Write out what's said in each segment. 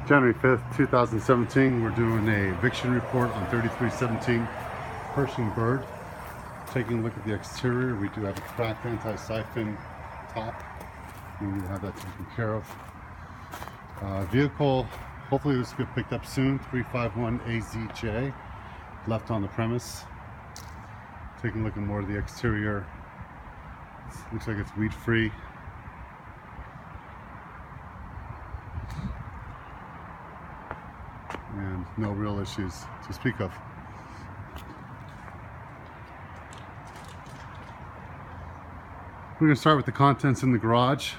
January 5th, 2017, we're doing a eviction report on 3317 Perching Bird. Taking a look at the exterior, we do have a cracked anti-siphon top. We need to have that taken care of. Vehicle, hopefully this will get picked up soon, 351 AZJ, left on the premise. Taking a look at more of the exterior. Looks like it's weed free. And no real issues to speak of. We're going to start with the contents in the garage.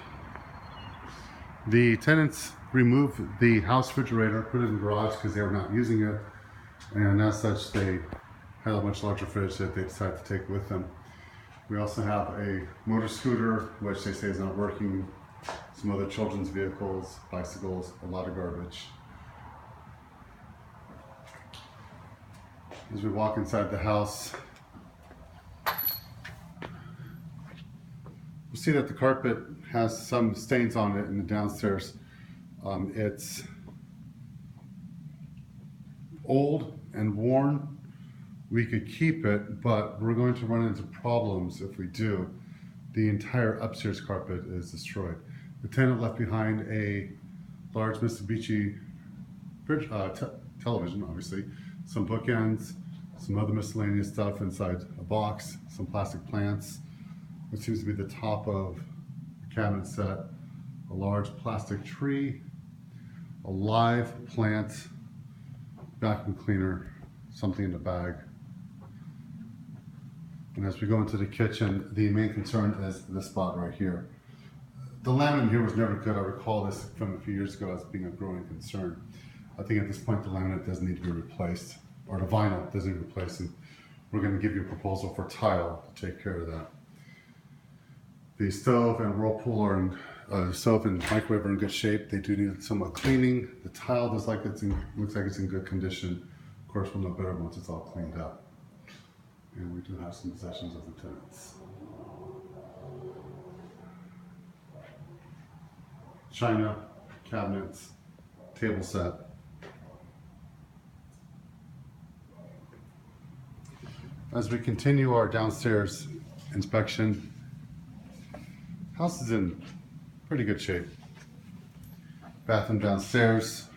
The tenants removed the house refrigerator, put it in the garage because they were not using it, and as such they had a much larger fridge that they decided to take with them. We also have a motor scooter, which they say is not working, some other children's vehicles, bicycles, a lot of garbage. As we walk inside the house, we see that the carpet has some stains on it in the downstairs. It's old and worn. We could keep it, but we're going to run into problems if we do. The entire upstairs carpet is destroyed. The tenant left behind a large Mitsubishi television, obviously, some bookends, some other miscellaneous stuff inside a box, some plastic plants, what seems to be the top of the cabinet set, a large plastic tree, a live plant, vacuum cleaner, something in the bag. And as we go into the kitchen, the main concern is this spot right here. The laminate here was never good. I recall this from a few years ago as being a growing concern. I think at this point the laminate does need to be replaced, or the vinyl does need replaced, and we're going to give you a proposal for tile to take care of that. The stove and whirlpool are in, stove and microwave are in good shape. They do need somewhat cleaning. The tile looks like it's in good condition. Of course, we'll know better once it's all cleaned up. And we do have some possessions of the tenants. China, cabinets, table set. As we continue our downstairs inspection, house is in pretty good shape. Bathroom downstairs.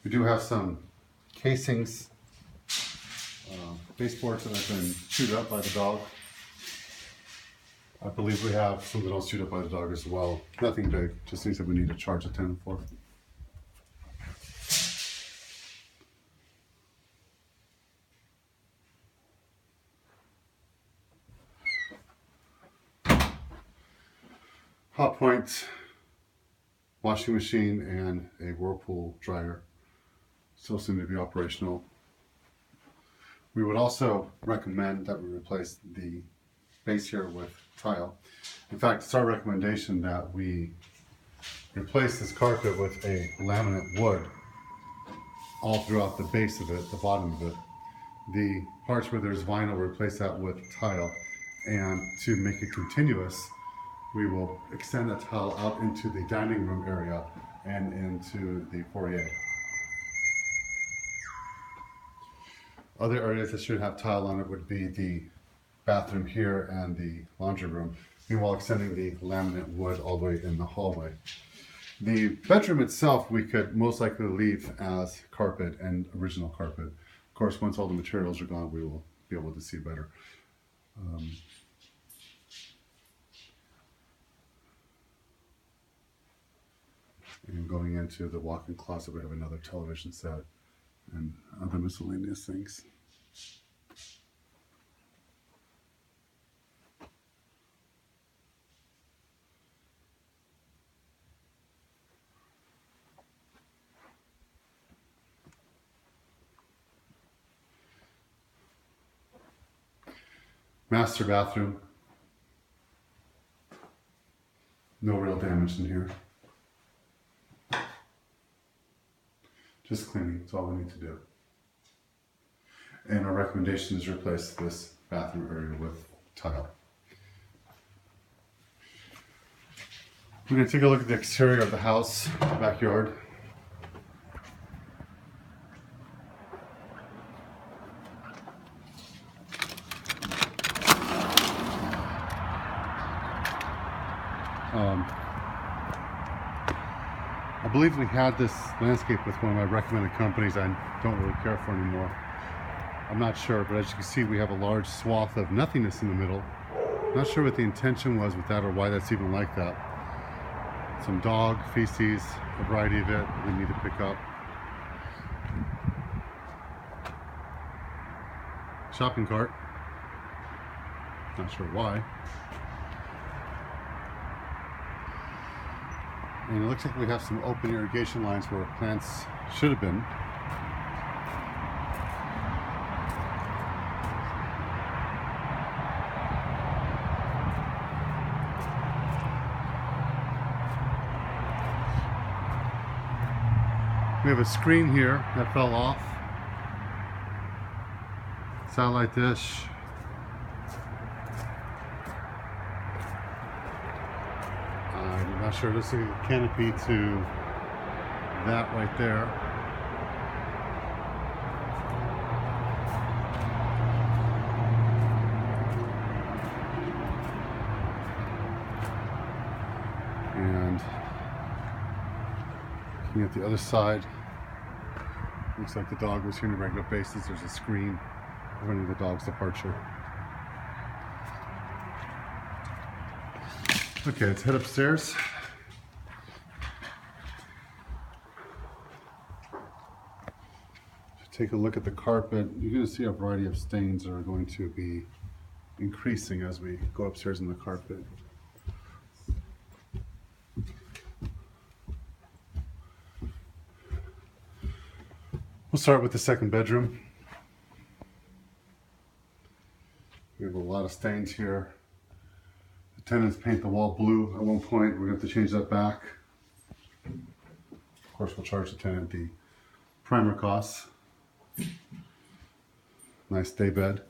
We do have some casings, baseboards that have been chewed up by the dog. I believe we have something else chewed up by the dog as well. Nothing big, just things that we need to charge a tenant for. Hot point, washing machine, and a Whirlpool dryer still seem to be operational. We would also recommend that we replace the base here with tile. In fact, it's our recommendation that we replace this carpet with a laminate wood all throughout the base of it, the bottom of it. The parts where there's vinyl, replace that with tile, and to make it continuous, we will extend the tile out into the dining room area and into the foyer. Other areas that should have tile on it would be the bathroom here and the laundry room, meanwhile extending the laminate wood all the way in the hallway. The bedroom itself we could most likely leave as carpet and original carpet. Of course, once all the materials are gone, we will be able to see better. And going into the walk-in closet, we have another television set and other miscellaneous things. Master bathroom. No real damage in here. Just cleaning, that's all we need to do. And our recommendation is replace this bathroom area with tile. We're going to take a look at the exterior of the house, the backyard. I believe we had this landscape with one of my recommended companies I don't really care for anymore. I'm not sure, but as you can see, we have a large swath of nothingness in the middle. Not sure what the intention was with that or why that's even like that. Some dog feces, a variety of it we need to pick up. Shopping cart. Not sure why. And it looks like we have some open irrigation lines where plants should have been. We have a screen here that fell off. Satellite dish. I'm not sure. This is a canopy to that right there. And looking at the other side, looks like the dog was here on a regular basis. There's a screen preventing the dog's departure. Okay, let's head upstairs. Take a look at the carpet. You're going to see a variety of stains that are going to be increasing as we go upstairs in the carpet. We'll start with the second bedroom. We have a lot of stains here. The tenants paint the wall blue at one point. We're going to have to change that back. Of course, we'll charge the tenant the primer costs. Nice day bed.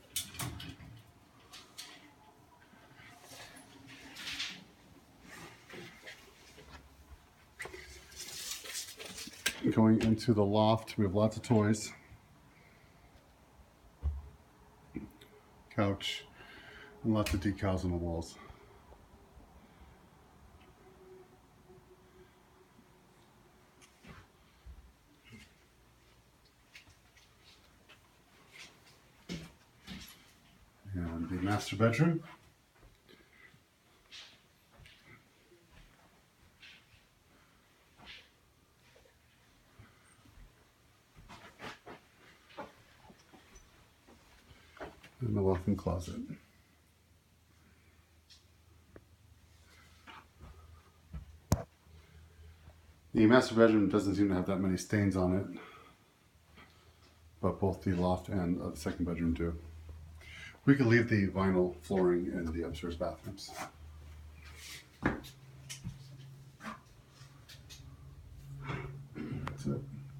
Going into the loft, we have lots of toys. Couch, and lots of decals on the walls. And the master bedroom. And the walk-in closet. The master bedroom doesn't seem to have that many stains on it, but both the loft and the second bedroom do. We could leave the vinyl flooring in the upstairs bathrooms.